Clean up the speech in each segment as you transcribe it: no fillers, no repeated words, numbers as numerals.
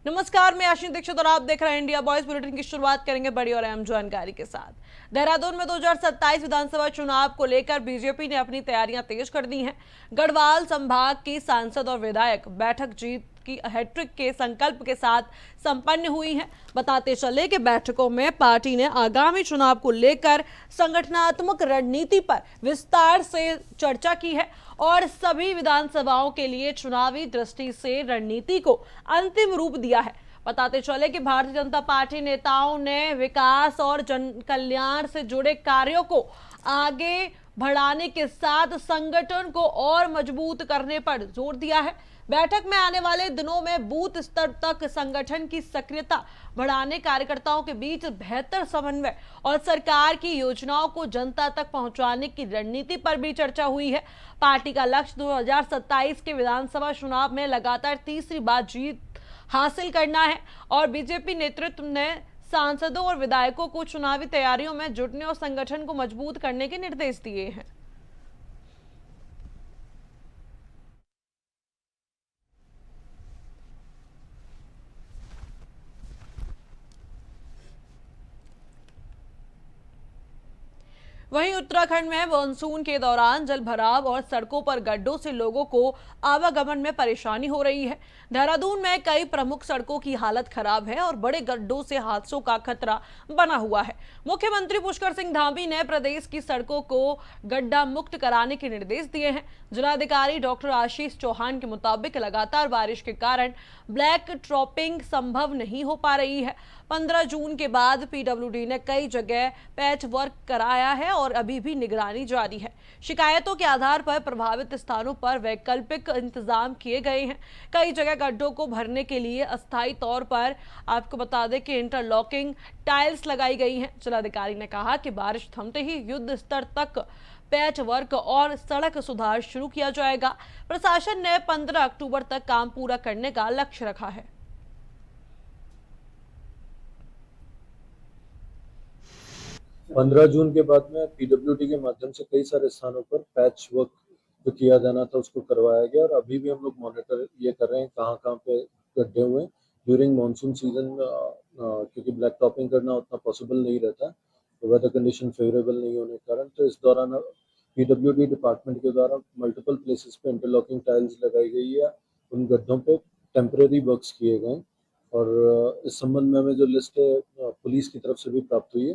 नमस्कार, मैं आशीष दीक्षित और आप देख रहे हैं इंडिया वॉइस। बुलेटिन की शुरुआत करेंगे बड़ी और अहम जानकारी के साथ। देहरादून में 2027 विधानसभा चुनाव को लेकर बीजेपी ने अपनी तैयारियां तेज कर दी हैं। गढ़वाल संभाग की सांसद और विधायक बैठक जीत की हैट्रिक के संकल्प के साथ संपन्न हुई है। बताते चले कि बैठकों में पार्टी ने आगामी चुनाव को लेकर संगठनात्मक रणनीति पर विस्तार से चर्चा की है और सभी विधानसभाओं के लिए चुनावी दृष्टि से रणनीति को अंतिम रूप दिया है। बताते चले कि भारतीय जनता पार्टी नेताओं ने विकास और जन कल्याण से जुड़े कार्यों को आगे बढ़ाने के साथ संगठन को और मजबूत करने पर जोर दिया है। बैठक में आने वाले दिनों में बूथ स्तर तक संगठन की सक्रियता बढ़ाने, कार्यकर्ताओं के बीच बेहतर समन्वय और सरकार की योजनाओं को जनता तक पहुंचाने की रणनीति पर भी चर्चा हुई है। पार्टी का लक्ष्य 2027 के विधानसभा चुनाव में लगातार तीसरी बार जीत हासिल करना है और बीजेपी नेतृत्व ने सांसदों और विधायकों को चुनावी तैयारियों में जुटने और संगठन को मजबूत करने के निर्देश दिए हैं। वहीं उत्तराखंड में मानसून के दौरान जल भराव और सड़कों पर गड्ढों से लोगों को आवागमन में परेशानी हो रही है। देहरादून में कई प्रमुख सड़कों की हालत खराब है और बड़े गड्ढों से हादसों का खतरा बना हुआ है। मुख्यमंत्री पुष्कर सिंह धामी ने प्रदेश की सड़कों को गड्ढा मुक्त कराने के निर्देश दिए हैं। जिलाधिकारी डॉक्टर आशीष चौहान के मुताबिक लगातार बारिश के कारण ब्लैक टॉपिंग संभव नहीं हो पा रही है। 15 जून के बाद पीडब्ल्यूडी ने कई जगह पैच वर्क कराया है और अभी भी निगरानी जारी है। शिकायतों के आधार पर प्रभावित स्थानों पर वैकल्पिक इंतजाम किए गए हैं। कई जगह गड्ढों को भरने के लिए अस्थायी तौर पर आपको बता दें कि इंटरलॉकिंग टाइल्स लगाई गई हैं। जिलाधिकारी ने कहा कि बारिश थमते ही युद्ध स्तर तक पैच वर्क और सड़क सुधार शुरू किया जाएगा। प्रशासन ने 15 अक्टूबर तक काम पूरा करने का लक्ष्य रखा है। 15 जून के बाद में पीडब्ल्यूडी के माध्यम से कई सारे स्थानों पर पैच वर्क जो किया जाना था उसको करवाया गया और अभी भी हम लोग मॉनिटर ये कर रहे हैं कहाँ कहाँ पे गड्ढे हुए हैं। ड्यूरिंग मानसून सीजन क्योंकि ब्लैक टॉपिंग करना उतना पॉसिबल नहीं रहता, तो वेदर कंडीशन फेवरेबल नहीं होने के कारण, तो इस दौरान पीडब्ल्यूडी डिपार्टमेंट के द्वारा मल्टीपल प्लेसेस पे इंटरलॉकिंग टाइल्स लगाई गई है। उन गड्ढों पे टेम्परेरी वर्क्स किए गए और इस संबंध में हमें जो लिस्ट है पुलिस की तरफ से भी प्राप्त हुई है।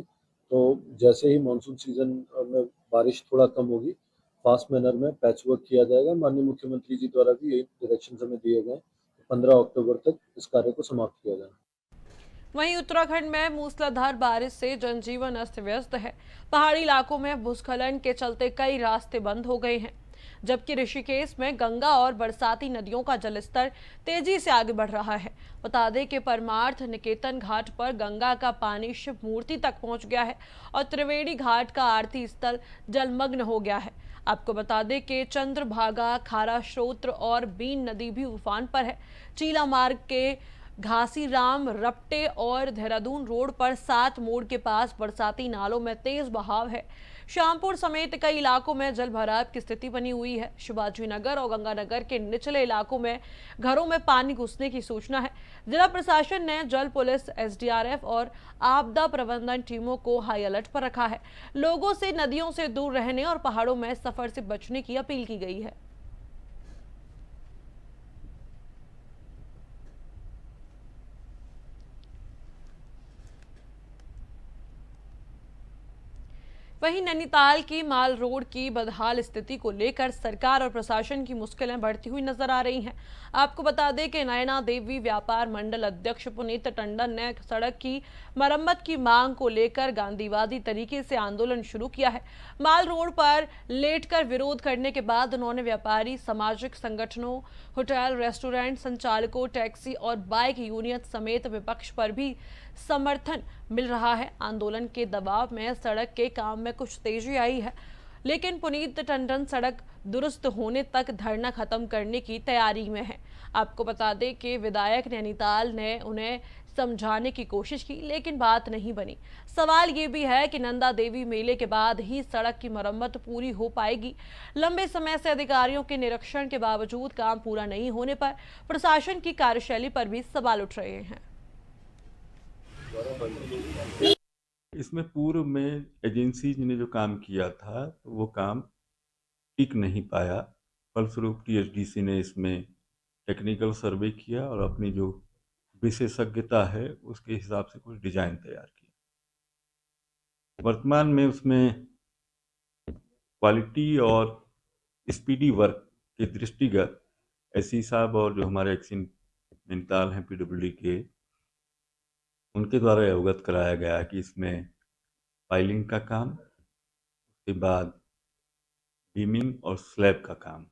तो जैसे ही मानसून सीजन में बारिश थोड़ा कम होगी, फास्ट मैनर में पैच वर्क किया जाएगा। माननीय मुख्यमंत्री जी द्वारा भी यही डायरेक्शन हमें दिए गए। 15 अक्टूबर तक इस कार्य को समाप्त किया जाना। वहीं उत्तराखंड में मूसलाधार बारिश से जनजीवन अस्त व्यस्त है। पहाड़ी इलाकों में भूस्खलन के चलते कई रास्ते बंद हो गए हैं, जबकि ऋषिकेश में गंगा और बरसाती नदियों का जलस्तर तेजी से आगे बढ़ रहा है। बता दें कि परमार्थ निकेतन घाट पर गंगा का पानी शिव मूर्ति तक पहुंच गया है और त्रिवेणी घाट का आरती स्थल जलमग्न हो गया है। आपको बता दें कि चंद्रभागा, खारा स्रोत्र और बीन नदी भी उफान पर है। चीला मार्ग के घासीराम, रपटे और देहरादून रोड पर 7 मोड़ के पास बरसाती नालों में तेज बहाव है। श्यामपुर समेत कई इलाकों में जल भराव की स्थिति बनी हुई है। शिवाजी नगर और गंगानगर के निचले इलाकों में घरों में पानी घुसने की सूचना है। जिला प्रशासन ने जल पुलिस, एसडीआरएफ और आपदा प्रबंधन टीमों को हाई अलर्ट पर रखा है। लोगों से नदियों से दूर रहने और पहाड़ों में सफर से बचने की अपील की गई है। वहीं नैनीताल की माल रोड की बदहाल स्थिति को लेकर सरकार और प्रशासन की मुश्किलें बढ़ती हुई नजर आ रही हैं। आपको बता दें कि नयना देवी व्यापार मंडल अध्यक्ष पुनीत टंडन ने सड़क की मरम्मत की मांग को लेकर गांधीवादी तरीके से आंदोलन शुरू किया है। माल रोड पर लेटकर विरोध करने के बाद उन्होंने व्यापारी, सामाजिक संगठनों, होटल, रेस्टोरेंट संचालकों, टैक्सी और बाइक यूनियन समेत विपक्ष पर भी समर्थन मिल रहा है। आंदोलन के दबाव में सड़क के काम में कुछ तेजी आई है, लेकिन पुनीत टंडन सड़क दुरुस्त होने तक धरना खत्म करने की तैयारी में है। आपको बता दें कि विधायक नैनीताल ने उन्हें समझाने की कोशिश की, लेकिन बात नहीं बनी। सवाल ये भी है कि नंदा देवी मेले के बाद ही सड़क की मरम्मत पूरी हो पाएगी। लंबे समय से अधिकारियों के निरीक्षण के बावजूद काम पूरा नहीं होने पर प्रशासन की कार्यशैली पर भी सवाल उठ रहे हैं। इसमें पूर्व में एजेंसी ने जो काम किया था वो काम टिक नहीं पाया। फलस्वरूप टीएचडीसी ने इसमें टेक्निकल सर्वे किया और अपनी जो विशेषज्ञता है उसके हिसाब से कुछ डिजाइन तैयार किया। वर्तमान में उसमें क्वालिटी और स्पीडी वर्क के दृष्टिगत एसई साहब और जो हमारे एक्सिन नैनीताल हैं पीडब्ल्यूडी के, उनके द्वारा अवगत कराया गया कि इसमें पाइलिंग का काम, उसके बाद बीमिंग और स्लैब का काम,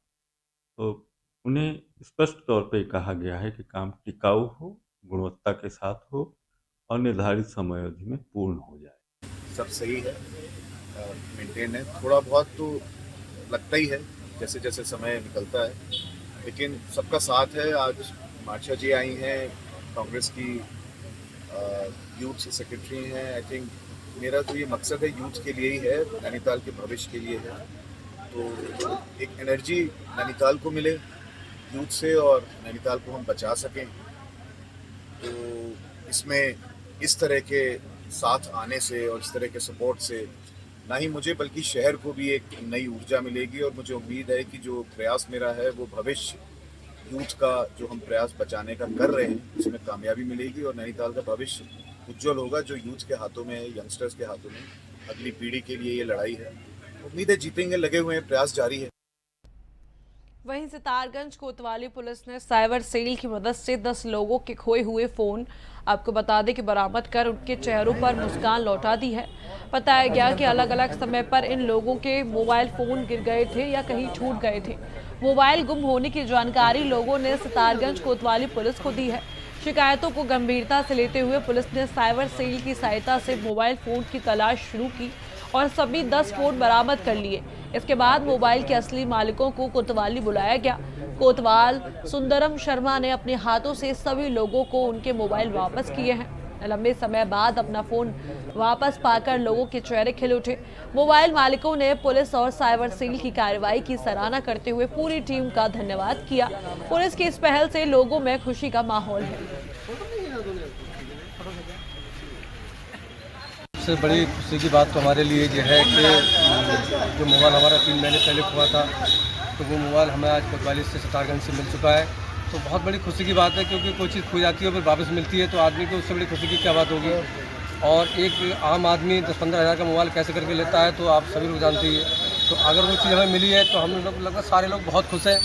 तो उन्हें स्पष्ट तौर पे कहा गया है कि काम टिकाऊ हो, गुणवत्ता के साथ हो और निर्धारित समय अवधि में पूर्ण हो जाए। सब सही है, मेंटेन है। थोड़ा बहुत तो लगता ही है जैसे जैसे समय निकलता है, लेकिन सबका साथ है। आज मार्शा जी आई हैं, कांग्रेस की यूथ सेक्रेटरी हैं। आई थिंक मेरा तो ये मकसद है यूथ के लिए ही है, नैनीताल के भविष्य के लिए है। तो एक एनर्जी नैनीताल को मिले यूथ से और नैनीताल को हम बचा सकें। तो इसमें इस तरह के साथ आने से और इस तरह के सपोर्ट से ना ही मुझे बल्कि शहर को भी एक नई ऊर्जा मिलेगी और मुझे उम्मीद है कि जो प्रयास मेरा है वो भविष्य यूथ का जो हम प्रयास बचाने का कर रहे हैं उसमें कामयाबी मिलेगी और नैनीताल का भविष्य उज्जवल होगा, जो यूथ के हाथों में है, यंगस्टर्स के हाथों में। अगली पीढ़ी के लिए ये लड़ाई है, उम्मीद है जीतेंगे, लगे हुए हैं, प्रयास जारी है। वहीं सितारगंज कोतवाली पुलिस ने साइबर सेल की मदद से 10 लोगों के खोए हुए फोन आपको बता दें कि बरामद कर उनके चेहरों पर मुस्कान लौटा दी है। बताया गया कि अलग अलग समय पर इन लोगों के मोबाइल फोन गिर गए थे या कहीं छूट गए थे। मोबाइल गुम होने की जानकारी लोगों ने सितारगंज कोतवाली पुलिस को दी है। शिकायतों को गंभीरता से लेते हुए पुलिस ने साइबर सेल की सहायता से मोबाइल फोन की तलाश शुरू की और सभी 10 फोन बरामद कर लिए। इसके बाद मोबाइल के असली मालिकों को कोतवाली बुलाया गया। कोतवाल सुंदरम शर्मा ने अपने हाथों से सभी लोगों को उनके मोबाइल वापस किए हैं। लंबे समय बाद अपना फोन वापस पाकर लोगों के चेहरे खिल उठे। मोबाइल मालिकों ने पुलिस और साइबर सेल की कार्रवाई की सराहना करते हुए पूरी टीम का धन्यवाद किया। पुलिस की इस पहल से लोगों में खुशी का माहौल है। सबसे बड़ी खुशी की बात तो हमारे लिए ये है कि जो मोबाइल हमारा 3 महीने पहले हुआ था, तो वो मोबाइल हमें आज कोतवाली से सितारगंज से मिल चुका है। तो बहुत बड़ी खुशी की बात है, क्योंकि कोई चीज़ खो जाती है और फिर वापस मिलती है तो आदमी को उससे बड़ी खुशी की क्या बात होगी। और एक आम आदमी 10-15 हज़ार का मोबाइल कैसे करके लेता है तो आप सभी लोग जानते ही हैं। तो अगर वो चीज़ हमें मिली है तो हम लोग लगभग सारे लोग बहुत खुश हैं।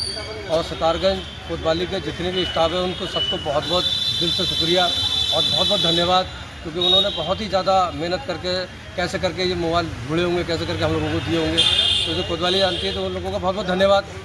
और सितारगंज कोतवाली के जितने भी स्टाफ है उनको सबको बहुत बहुत दिल से शुक्रिया और बहुत बहुत धन्यवाद, क्योंकि उन्होंने बहुत ही ज़्यादा मेहनत करके कैसे करके ये मोबाइल ढूंढे होंगे, कैसे करके हम लोगों को दिए होंगे। तो जो कोतवाली जानती है तो उन लोगों का बहुत बहुत धन्यवाद।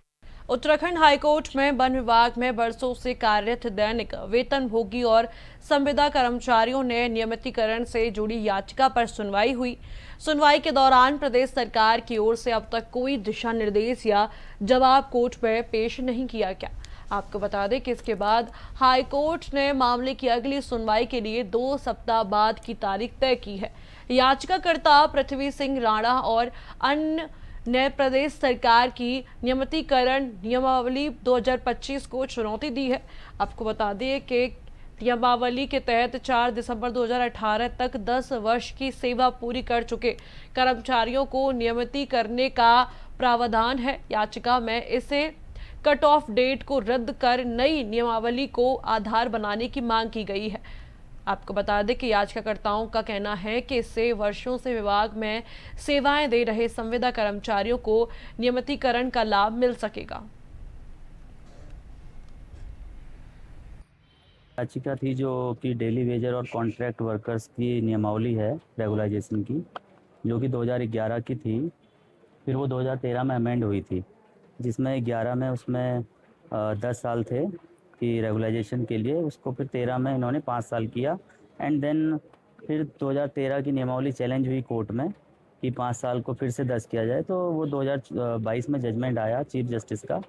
उत्तराखंड हाईकोर्ट में वन विभाग में बरसों से कार्यरत दैनिक वेतनभोगी और संविदा कर्मचारियों ने नियमितीकरण से जुड़ी याचिका पर सुनवाई हुई। सुनवाई के दौरान प्रदेश सरकार की ओर से अब तक कोई दिशा निर्देश या जवाब कोर्ट में पेश नहीं किया गया। आपको बता दें कि इसके बाद हाईकोर्ट ने मामले की अगली सुनवाई के लिए 2 सप्ताह बाद की तारीख तय की है। याचिकाकर्ता पृथ्वी सिंह राणा और अन्य ने प्रदेश सरकार की नियमितीकरण नियमावली 2025 को चुनौती दी है। आपको बता दें कि नियमावली के तहत 4 दिसंबर 2018 तक 10 वर्ष की सेवा पूरी कर चुके कर्मचारियों को नियमिती करने का प्रावधान है। याचिका में इसे कट ऑफ डेट को रद्द कर नई नियमावली को आधार बनाने की मांग की गई है। आपको बता दें कि याचिकाकर्ताओं का कहना है कि इससे वर्षों से विभाग में सेवाएं दे रहे संविदा कर्मचारियों को नियमितीकरण का लाभ मिल सकेगा। याचिका थी जो कि डेली वेजर और कॉन्ट्रैक्ट वर्कर्स की नियमावली है रेगुलाइजेशन की, जो कि 2011 की थी। फिर वो 2013 में अमेंड हुई थी, जिसमें 11 में उसमें 10 साल थे कि रेगुलाइजेशन के लिए, उसको फिर 13 में इन्होंने 5 साल किया। एंड देन फिर 2013 की नियमावली चैलेंज हुई कोर्ट में कि 5 साल को फिर से 10 किया जाए। तो वो 2022 में जजमेंट आया चीफ जस्टिस का,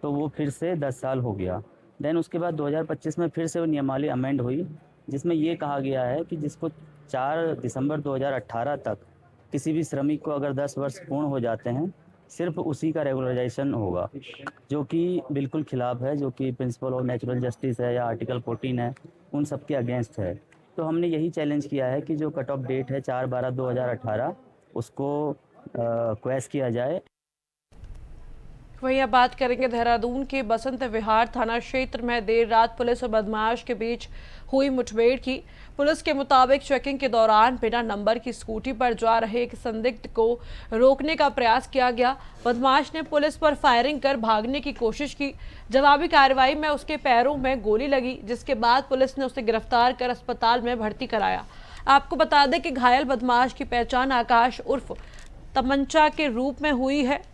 तो वो फिर से 10 साल हो गया। देन उसके बाद 2025 में फिर से वो नियमावली अमेंड हुई जिसमें ये कहा गया है कि जिसको 4 दिसंबर 2018 तक किसी भी श्रमिक को अगर 10 वर्ष पूर्ण हो जाते हैं, सिर्फ उसी का रेगुलराइजेशन होगा, जो कि बिल्कुल खिलाफ है, जो कि प्रिंसिपल ऑफ नेचुरल जस्टिस है या आर्टिकल 14 है, उन सब के अगेंस्ट है। तो हमने यही चैलेंज किया है कि जो कट ऑफ डेट है 4/12/2018 उसको क्वैश किया जाए। वहीं अब बात करेंगे देहरादून के बसंत विहार थाना क्षेत्र में देर रात पुलिस और बदमाश के बीच हुई मुठभेड़ की। पुलिस के मुताबिक चेकिंग के दौरान बिना नंबर की स्कूटी पर जा रहे एक संदिग्ध को रोकने का प्रयास किया गया। बदमाश ने पुलिस पर फायरिंग कर भागने की कोशिश की। जवाबी कार्रवाई में उसके पैरों में गोली लगी, जिसके बाद पुलिस ने उसे गिरफ्तार कर अस्पताल में भर्ती कराया। आपको बता दें कि घायल बदमाश की पहचान आकाश उर्फ तमंचा के रूप में हुई है।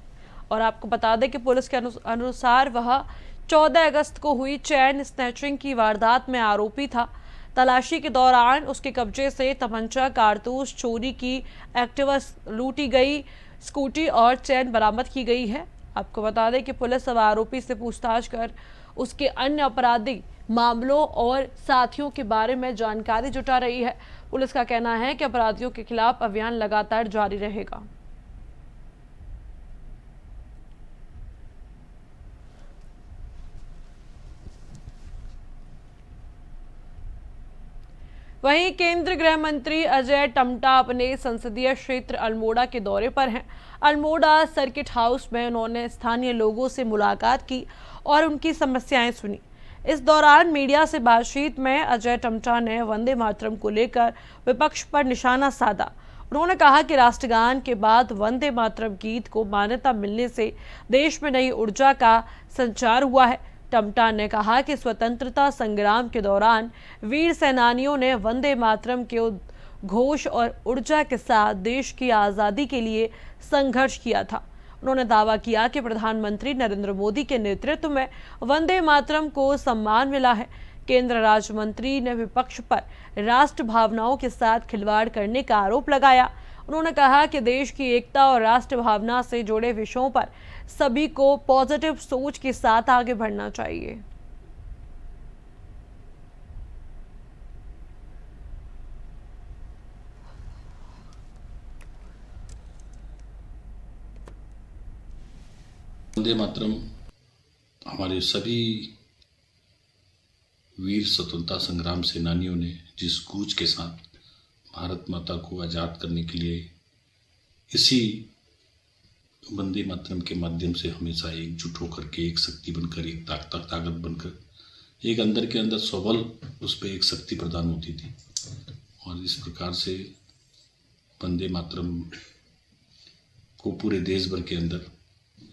और आपको बता दें कि पुलिस के अनुसार वह 14 अगस्त को हुई चैन स्नैचिंग की वारदात में आरोपी था। तलाशी के दौरान उसके कब्जे से तमंचा, कारतूस, चोरी की एक्टिवा लूटी गई स्कूटी और चैन बरामद की गई है। आपको बता दें कि पुलिस अब आरोपी से पूछताछ कर उसके अन्य आपराधिक मामलों और साथियों के बारे में जानकारी जुटा रही है। पुलिस का कहना है कि अपराधियों के खिलाफ अभियान लगातार जारी रहेगा। वहीं केंद्रीय गृह मंत्री अजय टम्टा अपने संसदीय क्षेत्र अल्मोड़ा के दौरे पर हैं। अल्मोड़ा सर्किट हाउस में उन्होंने स्थानीय लोगों से मुलाकात की और उनकी समस्याएं सुनी। इस दौरान मीडिया से बातचीत में अजय टम्टा ने वंदे मातरम को लेकर विपक्ष पर निशाना साधा। उन्होंने कहा कि राष्ट्रगान के बाद वंदे मातरम गीत को मान्यता मिलने से देश में नई ऊर्जा का संचार हुआ है। टम्टा ने कहा कि स्वतंत्रता संग्राम के दौरान वीर सेनानियों ने वंदे मातरम के घोष और ऊर्जा के साथ देश की आज़ादी के लिए संघर्ष किया था। उन्होंने दावा किया कि प्रधानमंत्री नरेंद्र मोदी के नेतृत्व में वंदे मातरम को सम्मान मिला है। केंद्र राज्य मंत्री ने विपक्ष पर राष्ट्र भावनाओं के साथ खिलवाड़ करने का आरोप लगाया। उन्होंने कहा कि देश की एकता और राष्ट्र भावना से जुड़े विषयों पर सभी को पॉजिटिव सोच के साथ आगे बढ़ना चाहिए। वंदे मातरम हमारे सभी वीर स्वतंत्रता संग्राम सेनानियों ने जिस कूच के साथ भारत माता को आज़ाद करने के लिए इसी वंदे मातरम के माध्यम से हमेशा एकजुट होकर के एक शक्ति बनकर, एक ताकत बनकर, एक अंदर के अंदर स्वबल उस पर एक शक्ति प्रदान होती थी। और इस प्रकार से वंदे मातरम को पूरे देश भर के अंदर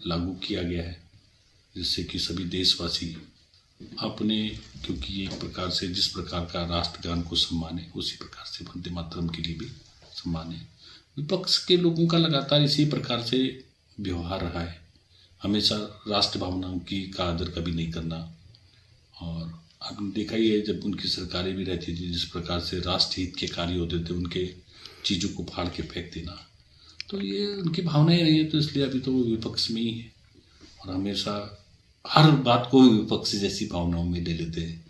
लागू किया गया है, जिससे कि सभी देशवासी अपने, क्योंकि एक प्रकार से जिस प्रकार का राष्ट्रगान को सम्मान है, उसी प्रकार से वंदे मातरम के लिए भी सम्मान है। विपक्ष के लोगों का लगातार इसी प्रकार से व्यवहार रहा है, हमेशा राष्ट्र भावनाओं का आदर कभी नहीं करना। और आपने देखा ही है, जब उनकी सरकारें भी रहती थी, जिस प्रकार से राष्ट्रहित के कार्य होते थे, उनके चीज़ों को फाड़ के फेंक देना, तो ये उनकी भावनाएं रही है। तो इसलिए अभी तो वो विपक्ष में ही है और हमेशा हर बात को विपक्ष जैसी भावनाओं में ले लेते हैं।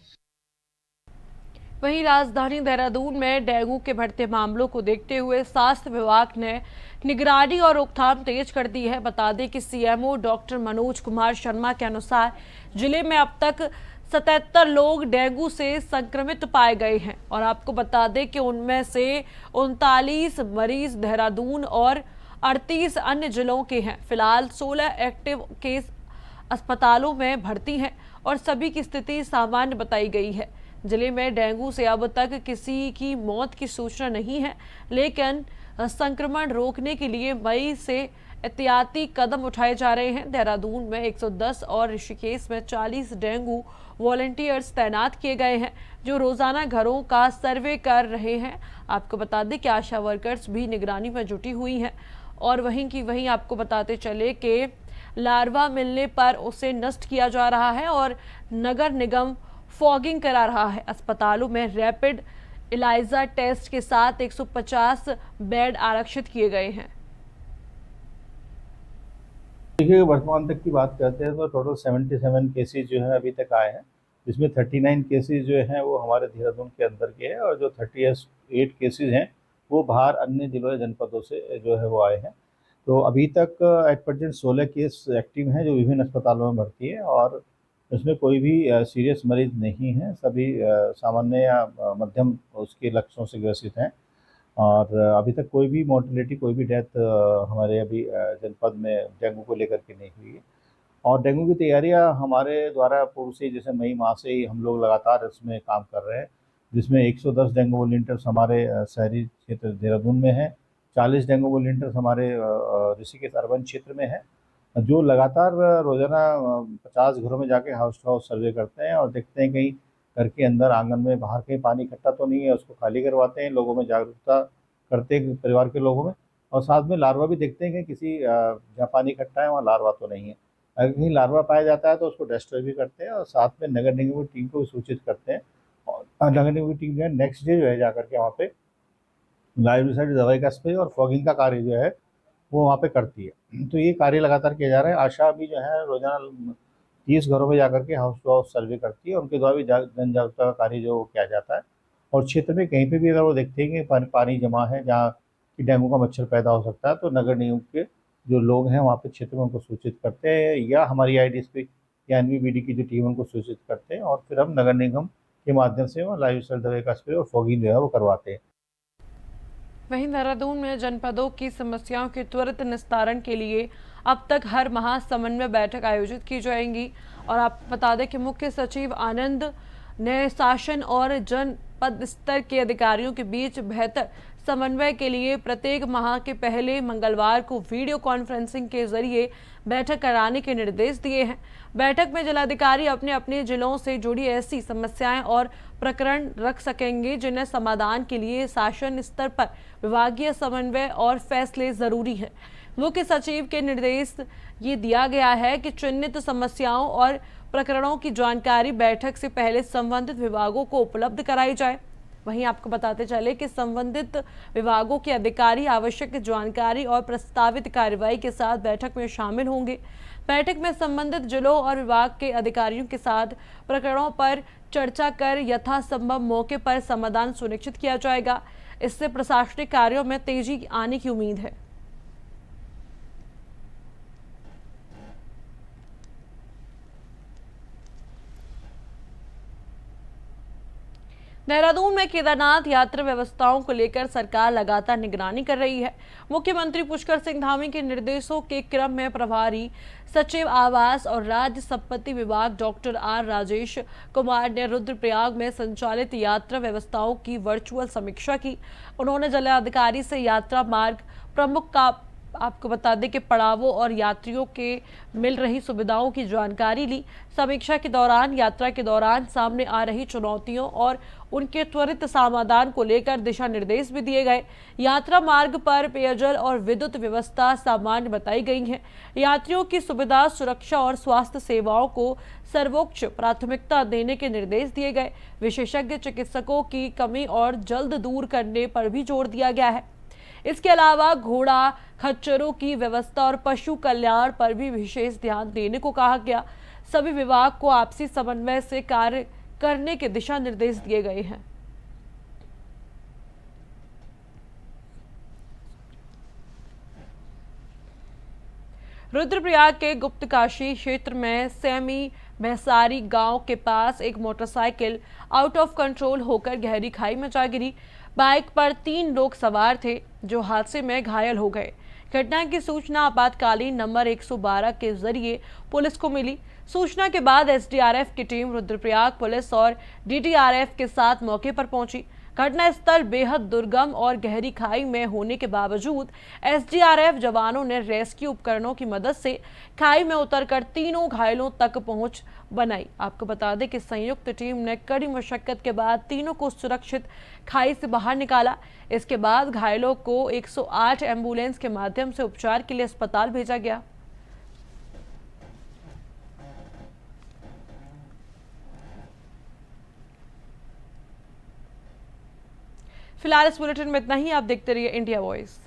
वहीं राजधानी देहरादून में डेंगू के बढ़ते मामलों को देखते हुए स्वास्थ्य विभाग ने निगरानी और रोकथाम तेज कर दी है। बता दें कि सीएमओ डॉक्टर मनोज कुमार शर्मा के अनुसार जिले में अब तक 77 लोग डेंगू से संक्रमित पाए गए हैं और आपको बता दें कि उनमें से 39 मरीज देहरादून और 38 अन्य जिलों के हैं। फिलहाल 16 एक्टिव केस अस्पतालों में भर्ती हैं और सभी की स्थिति सामान्य बताई गई है। जिले में डेंगू से अब तक किसी की मौत की सूचना नहीं है, लेकिन संक्रमण रोकने के लिए मई से एहतियाती कदम उठाए जा रहे हैं। देहरादून में 110 और ऋषिकेश में 40 डेंगू वॉलंटियर्स तैनात किए गए हैं, जो रोजाना घरों का सर्वे कर रहे हैं। आपको बता दें कि आशा वर्कर्स भी निगरानी में जुटी हुई हैं और वहीं आपको बताते चले कि लार्वा मिलने पर उसे नष्ट किया जा रहा है और नगर निगम फॉगिंग करा रहा है। अस्पतालों में रैपिड इलाइजा टेस्ट के साथ 150 बेड आरक्षित किए गए हैं। देखिए, वर्तमान तक की बात करते हैं तो टोटल 77 केसेज जो है अभी तक आए हैं जिसमें 39 केसेस जो हैं वो हमारे देहरादून के अंदर के हैं और जो 38 केसेस हैं वो बाहर अन्य जिलों या जनपदों से जो है वो आए हैं। तो अभी तक एट प्रेजेंट 16 केस एक्टिव हैं जो विभिन्न अस्पतालों में भर्ती है और इसमें कोई भी सीरियस मरीज नहीं है। सभी सामान्य या मध्यम उसके लक्षणों से ग्रसित हैं और अभी तक कोई भी मोर्टेलिटी, कोई भी डेथ हमारे अभी जनपद में डेंगू को लेकर के नहीं हुई है। और डेंगू की तैयारियां हमारे द्वारा पूर्व से, जैसे मई माह से ही हम लोग लगातार इसमें काम कर रहे हैं, जिसमें 110 डेंगू वॉलंटियर्स हमारे शहरी क्षेत्र देहरादून में है, 40 डेंगू वॉलंटियर्स हमारे ऋषिकेश अर्बन क्षेत्र में है, जो लगातार रोजाना 50 घरों में जाके हाउस टू हाउस सर्वे करते हैं और देखते हैं कहीं घर के अंदर, आंगन में, बाहर कहीं पानी इकट्ठा तो नहीं है, उसको खाली करवाते हैं, लोगों में जागरूकता करते हैं परिवार के लोगों में, और साथ में लार्वा भी देखते हैं कि किसी जहाँ पानी इकट्ठा है वहाँ लार्वा तो नहीं है। अगर कहीं लार्वा पाया जाता है तो उसको डिस्ट्रॉय भी करते हैं और साथ में नगर निगम की टीम को भी सूचित करते हैं और नगर निगम की टीम जो है नेक्स्ट डे जो है जाकर के वहाँ पे लाइव दवाई का स्प्रे और फॉगिंग का कार्य जो है वो वहाँ पे करती है। तो ये कार्य लगातार किया जा रहा है। आशा भी जो है रोजाना 30 घरों में जाकर के हाउस टू हाउस सर्वे करती है, उनके द्वारा भी जन जागरूकता का कार्य जो किया जाता है। और क्षेत्र में कहीं पे भी अगर वो देखते हैं कि पानी जमा है जहाँ कि डेंगू का मच्छर पैदा हो सकता है, तो नगर निगम के जो लोग हैं वहाँ पे क्षेत्र में उनको सूचित करते हैं या हमारी IDSP या NVBD की जो टीम उनको सूचित करते हैं और फिर हम नगर निगम के माध्यम से वहाँ लाइव दवाई का स्प्रे और फॉगिंग जो है वो करवाते हैं। वहीं देहरादून में जनपदों की समस्याओं के त्वरित निस्तारण के लिए अब तक हर माह समन्वय बैठक आयोजित की जाएंगी। और आप बता दें कि मुख्य सचिव आनंद ने शासन और जनपद स्तर के अधिकारियों के बीच बेहतर समन्वय के लिए प्रत्येक माह के पहले मंगलवार को वीडियो कॉन्फ्रेंसिंग के जरिए बैठक कराने के निर्देश दिए हैं। बैठक में जिलाधिकारी अपने अपने जिलों से जुड़ी ऐसी समस्याएं और प्रकरण रख सकेंगे जिन्हें समाधान के लिए शासन स्तर पर विभागीय समन्वय और फैसले जरूरी है। मुख्य सचिव के निर्देश ये दिया गया है कि चिन्हित समस्याओं और प्रकरणों की जानकारी बैठक से पहले संबंधित विभागों को उपलब्ध कराई जाए। वहीं आपको बताते चले कि संबंधित विभागों के अधिकारी आवश्यक जानकारी और प्रस्तावित कार्रवाई के साथ बैठक में शामिल होंगे। बैठक में संबंधित जिलों और विभाग के अधिकारियों के साथ प्रकरणों पर चर्चा कर यथासंभव मौके पर समाधान सुनिश्चित किया जाएगा। इससे प्रशासनिक कार्यों में तेजी आने की उम्मीद है। देहरादून में केदारनाथ यात्रा व्यवस्थाओं को लेकर सरकार लगातार निगरानी कर रही है। मुख्यमंत्री पुष्कर सिंह धामी के निर्देशों के क्रम में प्रभारी सचिव आवास और राज्य संपत्ति विभाग डॉक्टर R राजेश कुमार ने रुद्रप्रयाग में संचालित यात्रा व्यवस्थाओं की वर्चुअल समीक्षा की। उन्होंने जिलाधिकारी से यात्रा मार्ग प्रमुख का आपको बता दें कि पड़ावों और यात्रियों के मिल रही सुविधाओं की जानकारी ली। समीक्षा के दौरान यात्रा के दौरान सामने आ रही चुनौतियों और उनके त्वरित समाधान को लेकर दिशा निर्देश भी दिए गए। यात्रा मार्ग पर पेयजल और विद्युत व्यवस्था सामान्य बताई गई है। यात्रियों की सुविधा, सुरक्षा और स्वास्थ्य सेवाओं को सर्वोच्च प्राथमिकता देने के निर्देश दिए गए। विशेषज्ञ चिकित्सकों की कमी और जल्द दूर करने पर भी जोर दिया गया है। इसके अलावा घोड़ा खच्चरों की व्यवस्था और पशु कल्याण पर भी विशेष ध्यान देने को कहा गया। सभी विभाग को आपसी समन्वय से कार्य करने के दिशा निर्देश दिए गए हैं। रुद्रप्रयाग के गुप्तकाशी क्षेत्र में सेमी भैसारी गांव के पास एक मोटरसाइकिल आउट ऑफ कंट्रोल होकर गहरी खाई में जा गिरी। बाइक पर 3 लोग सवार थे जो हादसे में घायल हो गए। घटना की सूचना आपातकालीन नंबर 112 के जरिए पुलिस को मिली। सूचना के बाद SDRF की टीम रुद्रप्रयाग पुलिस और DTRF के साथ मौके पर पहुंची। घटनास्थल बेहद दुर्गम और गहरी खाई में होने के बावजूद SDRF जवानों ने रेस्क्यू उपकरणों की मदद से खाई में उतरकर तीनों घायलों तक पहुंच बनाई। आपको बता दें कि संयुक्त टीम ने कड़ी मशक्कत के बाद तीनों को सुरक्षित खाई से बाहर निकाला। इसके बाद घायलों को 108 एम्बुलेंस के माध्यम से उपचार के लिए अस्पताल भेजा गया। फिलहाल इस बुलेटिन में इतना ही। आप देखते रहिए इंडिया वॉइस।